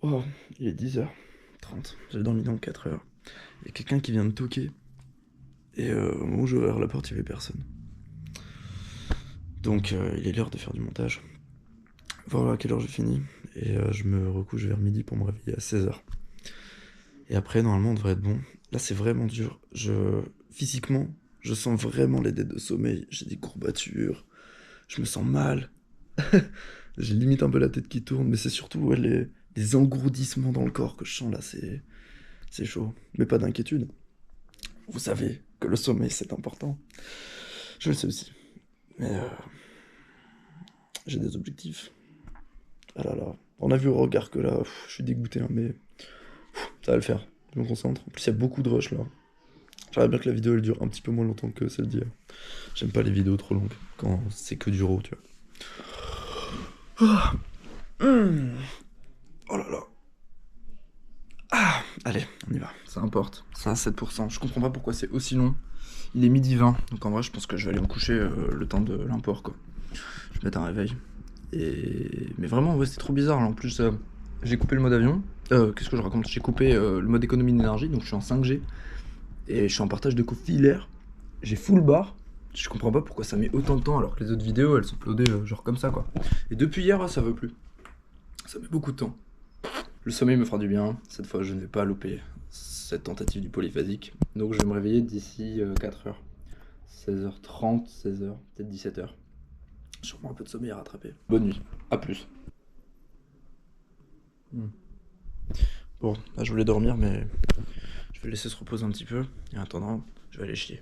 Oh, il est 10h30, j'ai dormi dans 4 heures. Il y a quelqu'un qui vient de toquer. Et au moment où j'ai ouvert la porte, il n'y avait personne. Donc il est l'heure de faire du montage. Voilà à quelle heure j'ai fini. Et je me recouche vers midi pour me réveiller à 16h. Et après, normalement, on devrait être bon. Là, c'est vraiment dur. Physiquement, je sens vraiment les dettes de sommeil. J'ai des courbatures. Je me sens mal. J'ai limite un peu la tête qui tourne. Mais c'est surtout ouais, les engourdissements dans le corps que je sens là. C'est chaud. Mais pas d'inquiétude. Vous savez que le sommeil, c'est important. Je le sais aussi. Mais j'ai des objectifs. Ah là là. On a vu au regard que là, je suis dégoûté, hein, mais ça va le faire. Je me concentre. En plus, il y a beaucoup de rush là. J'aimerais bien que la vidéo elle dure un petit peu moins longtemps que celle d'hier. J'aime pas les vidéos trop longues quand c'est que du raw, tu vois. Oh là là. Ah, allez, on y va. Ça importe. Ça a 7%. Je comprends pas pourquoi c'est aussi long. Il est midi 20. Donc en vrai, je pense que je vais aller me coucher le temps de l'import, quoi. Je vais mettre un réveil. Mais vraiment, ouais, c'est trop bizarre. Là. En plus, j'ai coupé le mode avion. Qu'est-ce que je raconte? J'ai coupé le mode économie d'énergie. Donc je suis en 5G. Et je suis en partage de coupe filaire. J'ai full bar. Je comprends pas pourquoi ça met autant de temps alors que les autres vidéos elles sont uploadées genre comme ça, quoi. Et depuis hier, ça veut plus. Ça met beaucoup de temps. Le sommeil me fera du bien. Cette fois, je ne vais pas louper cette tentative du polyphasique. Donc, je vais me réveiller d'ici 4h. 16h30, 16h, peut-être 17h. Sûrement un peu de sommeil à rattraper. Bonne nuit. À plus. Bon, là, je voulais dormir, mais je vais laisser se reposer un petit peu. Et en attendant, je vais aller chier.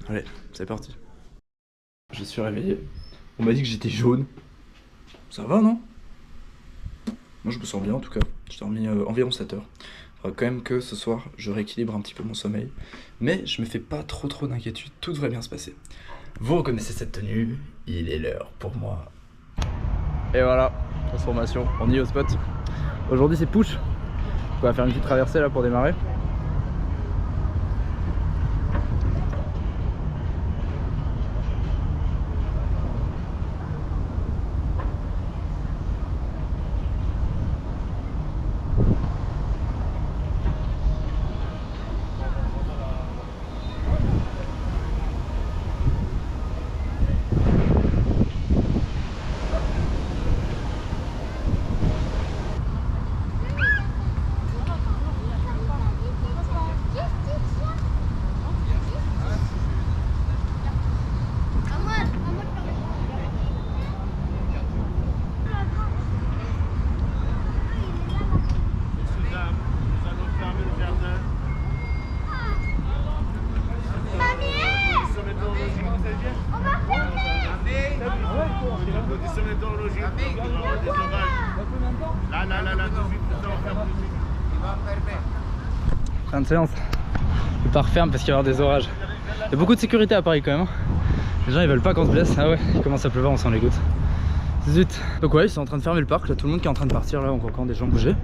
Allez, c'est parti. Je suis réveillé. On m'a dit que j'étais jaune. Ça va, non? Moi je me sens bien en tout cas, j'ai dormi environ 7 heures. Faudra quand même que ce soir je rééquilibre un petit peu mon sommeil. Mais je me fais pas trop d'inquiétude, tout devrait bien se passer. Vous reconnaissez cette tenue, il est l'heure pour moi. Et voilà, transformation, on y est au spot. Aujourd'hui c'est push, on va faire une petite traversée là pour démarrer. Fin de séance. Le parc ferme parce qu'il va y avoir des orages. Il y a beaucoup de sécurité à Paris quand même. Les gens ils veulent pas qu'on se blesse. Ah ouais, il commence à pleuvoir, on s'en les goutte. Zut. Donc ouais, ils sont en train de fermer le parc. Là, tout le monde qui est en train de partir. Là, on voit quand des gens bouger.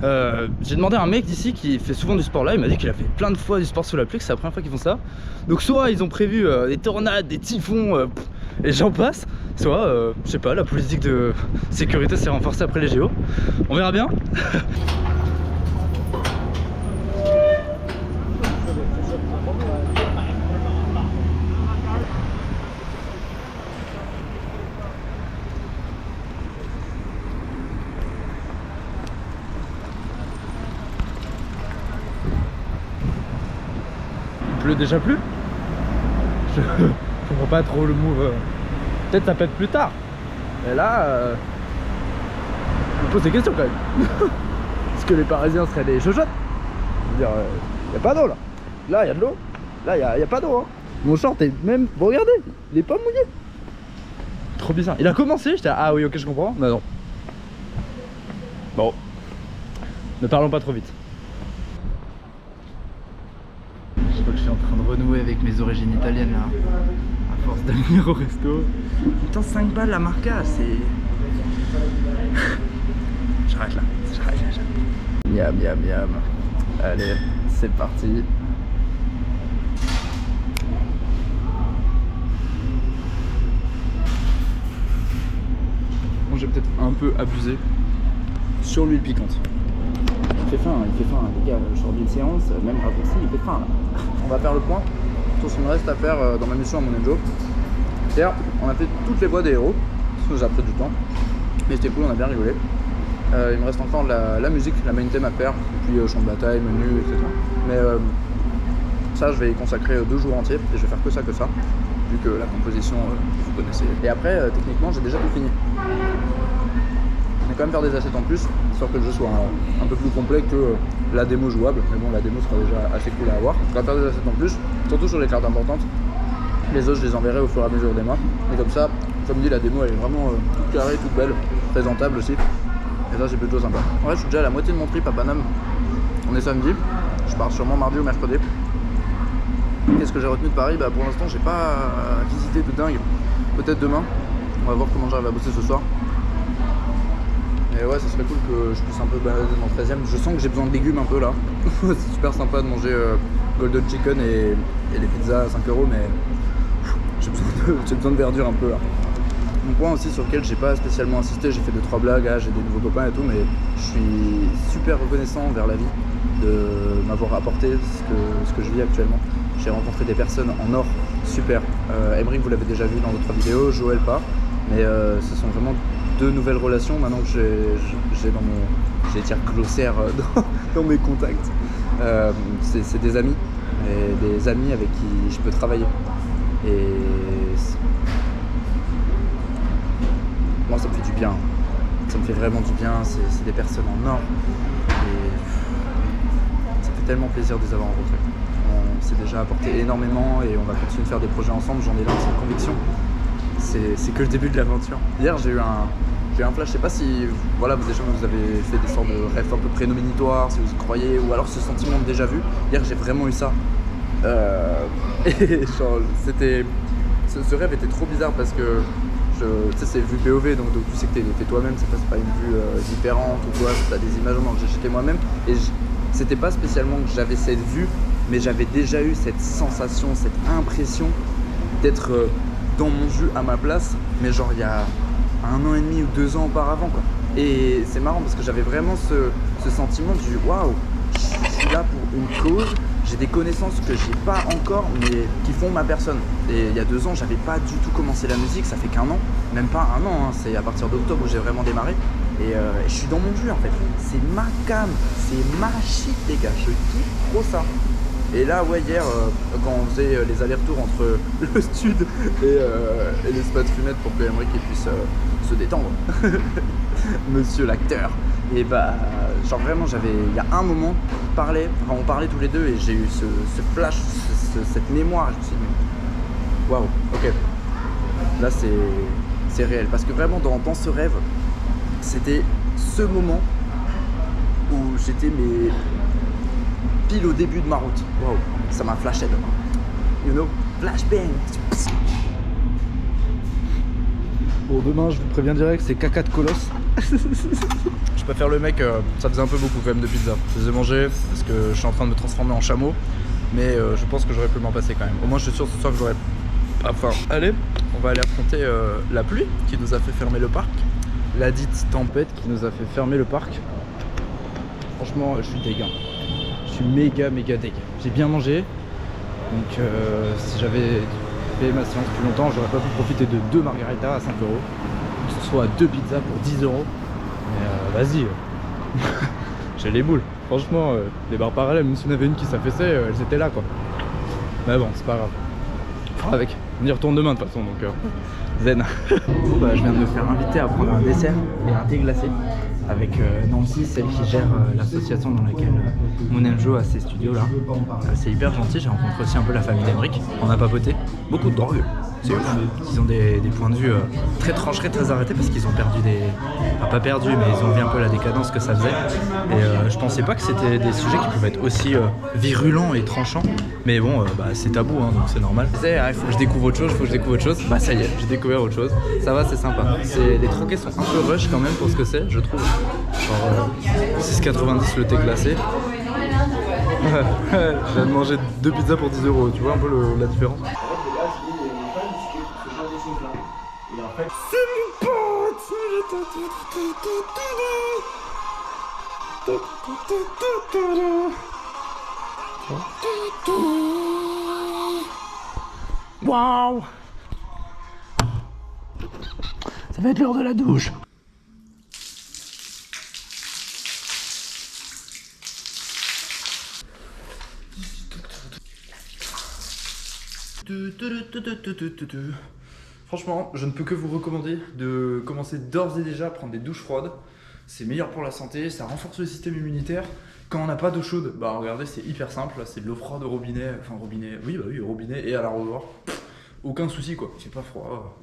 J'ai demandé à un mec d'ici qui fait souvent du sport là. Il m'a dit qu'il a fait plein de fois du sport sous la pluie, que c'est la première fois qu'ils font ça. Donc soit ils ont prévu des tornades, des typhons, et j'en passe. Soit, je sais pas, la politique de sécurité s'est renforcée après les JO. On verra bien. Il pleut déjà plus. Je comprends pas trop le move. Peut-être ça peut être plus tard. Et là, je me pose des questions quand même. Est-ce que les Parisiens seraient des chochottes? Je veux dire, y a pas d'eau là. Là, y a de l'eau. Là, y a pas d'eau. Hein. Mon short est même. Vous regardez, il est pas mouillé. Trop bizarre. Il a commencé, j'étais ah oui, ok, je comprends. Mais non. Bon. Ne parlons pas trop vite. Je crois que je suis en train de renouer avec mes origines italiennes là. À force de venir au resto. Putain, 5 balles la marca, c'est. J'arrête là. Miam, miam, miam. Allez, c'est parti. Bon, j'ai peut-être un peu abusé. sur l'huile piquante. Il fait faim, les gars, je sors d'une séance, même raccourci, il fait faim là. On va faire le point sur ce qu'il me reste à faire dans ma mission à Monenjo. Hier, on a fait toutes les voies des héros, parce que j'ai pris du temps, mais c'était cool, on a bien rigolé. Il me reste encore la musique, la main theme à faire, et puis champ de bataille, menu, etc. Mais ça, je vais y consacrer 2 jours entiers, et je vais faire que ça, vu que la composition, vous connaissez. Et après, techniquement, j'ai déjà tout fini. Je vais quand même faire des assets en plus, histoire que le jeu soit un peu plus complet que la démo jouable. Mais bon, la démo sera déjà assez cool à avoir. Je vais faire des assets en plus, surtout sur les cartes importantes. Les autres, je les enverrai au fur et à mesure des mois. Et comme ça, comme dit, la démo, elle est vraiment toute carrée, toute belle, présentable aussi. Et ça, c'est plutôt sympa. En vrai, je suis déjà à la moitié de mon trip à Paname. On est samedi. Je pars sûrement mardi ou mercredi. Qu'est-ce que j'ai retenu de Paris? Bah, pour l'instant, j'ai pas visité de dingue. Peut-être demain. On va voir comment j'arrive à bosser ce soir. Et ouais, ça serait cool que je puisse un peu balader dans le 13e. Je sens que j'ai besoin de légumes un peu là. C'est super sympa de manger Golden Chicken et les pizzas à 5 €, mais j'ai besoin de verdure un peu là. Mon point aussi sur lequel j'ai pas spécialement insisté, j'ai fait 2-3 blagues, j'ai des nouveaux copains et tout, mais je suis super reconnaissant envers la vie de m'avoir apporté ce que je vis actuellement. J'ai rencontré des personnes en or, super. Emric, vous l'avez déjà vu dans d'autres vidéos, Joël pas, mais ce sont vraiment 2 nouvelles relations maintenant que j'ai dans mon, j'allais dire glossaire dans mes contacts. C'est des amis, et des amis avec qui je peux travailler. Et moi, ça me fait du bien. Ça me fait vraiment du bien. C'est des personnes en or. Et ça fait tellement plaisir de les avoir rencontrés. On s'est déjà apporté énormément et on va continuer de faire des projets ensemble. J'en ai l'intime conviction. C'est que le début de l'aventure. Hier, j'ai eu un flash. Je sais pas si voilà, déjà vous avez fait des sortes de rêves un peu prénominatoires, si vous y croyez, ou alors ce sentiment de déjà vu. Hier, j'ai vraiment eu ça. Et genre, ce rêve était trop bizarre parce que tu sais, c'est vue POV, donc tu sais que t'es toi-même, c'est pas une vue différente ou quoi, t'as des images que j'étais moi-même. Et c'était pas spécialement que j'avais cette vue, mais j'avais déjà eu cette sensation, cette impression d'être dans mon jus à ma place, mais genre il y a 1 an et demi ou 2 ans auparavant, quoi. Et c'est marrant parce que j'avais vraiment ce sentiment du waouh, je suis là pour une cause. J'ai des connaissances que j'ai pas encore, mais qui font ma personne. Et il y a 2 ans, j'avais pas du tout commencé la musique, ça fait qu'1 an, même pas 1 an, hein, c'est à partir d'octobre où j'ai vraiment démarré. Et je suis dans mon jus en fait. C'est ma cam, c'est ma shit les gars, je kiffe trop ça. Et là, ouais, hier, quand on faisait les allers-retours entre le stud et l'espace fumette pour que Emric puisse se détendre, monsieur l'acteur. Et bah, genre vraiment, il y a un moment, on parlait tous les deux et j'ai eu ce flash, cette mémoire. Je me suis dit, waouh, ok, là c'est réel. Parce que vraiment, dans ce rêve, c'était ce moment où j'étais pile au début de ma route. Waouh, ça m'a flashé dedans. You know, flashbang. Bon, demain, je vous préviens direct, c'est caca de colosse. Je peux faire le mec, ça faisait un peu beaucoup quand même de pizza. Je les ai mangées parce que je suis en train de me transformer en chameau. Mais je pense que j'aurais pu m'en passer quand même. Au moins, je suis sûr ce soir que j'aurais pas faim. Allez, on va aller affronter la pluie qui nous a fait fermer le parc. La dite tempête qui nous a fait fermer le parc. Franchement, je suis dégueu. Je suis méga dégueu. J'ai bien mangé. Donc si j'avais fait ma séance plus longtemps, j'aurais pas pu profiter de 2 margaritas à 5 €. Que ce soit 2 pizzas pour 10 €. Mais vas-y, j'ai les boules. Franchement, les barres parallèles, même s'il y en avait une qui s'affaissait, elles étaient là quoi. Mais bon, c'est pas grave. Avec, on y retourne demain de toute façon, donc zen. Bon, bah, je viens de me faire inviter à prendre un dessert et un thé glacé avec Nancy, celle qui gère l'association dans laquelle Monenjo a ses studios là. C'est hyper gentil, j'ai rencontré aussi un peu la famille d'Emric. On a papoté, beaucoup de drogue. C'est ouf. Ils ont des points de vue très tranchés, très arrêtés parce qu'ils ont perdu enfin pas perdu, mais ils ont vu un peu la décadence que ça faisait. Et je pensais pas que c'était des sujets qui pouvaient être aussi virulents et tranchants. Mais bon, bah, c'est tabou, hein, donc c'est normal. Il faut que je découvre autre chose, Bah ça y est, j'ai découvert autre chose. Ça va, c'est sympa. Les troquets sont un peu rush quand même pour ce que c'est, je trouve. Genre 6,90 le thé glacé. Je viens de manger 2 pizzas pour 10 €, tu vois un peu la différence. C'est mon pote. Waouh! Ça va être l'heure de la douche. Franchement, je ne peux que vous recommander de commencer d'ores et déjà à prendre des douches froides. C'est meilleur pour la santé, ça renforce le système immunitaire. Quand on n'a pas d'eau chaude, bah regardez, c'est hyper simple. Là, c'est de l'eau froide au robinet, enfin robinet, oui, bah oui, au robinet et à l'arrosoir. Aucun souci quoi, c'est pas froid.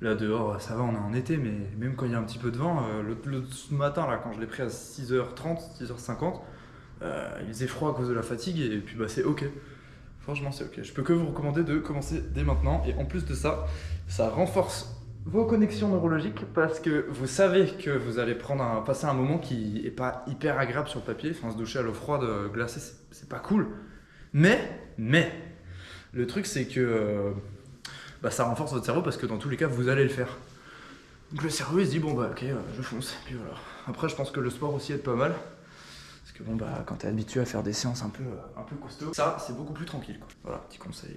Là dehors, ça va, on est en été, mais même quand il y a un petit peu de vent, ce matin, là, quand je l'ai pris à 6h30, 6h50, il faisait froid à cause de la fatigue et puis bah c'est ok. Franchement, c'est ok. Je peux que vous recommander de commencer dès maintenant. Et en plus de ça, ça renforce vos connexions neurologiques parce que vous savez que vous allez passer un moment qui est pas hyper agréable sur le papier. Enfin, se doucher à l'eau froide glacée, c'est pas cool. Mais, le truc c'est que ça renforce votre cerveau parce que dans tous les cas, vous allez le faire. Donc le cerveau il se dit bon bah ok, je fonce. Et puis voilà. Après, je pense que le sport aussi aide pas mal. Parce que bon bah quand t'es habitué à faire des séances un peu costauds, ça c'est beaucoup plus tranquille quoi. Voilà, petit conseil.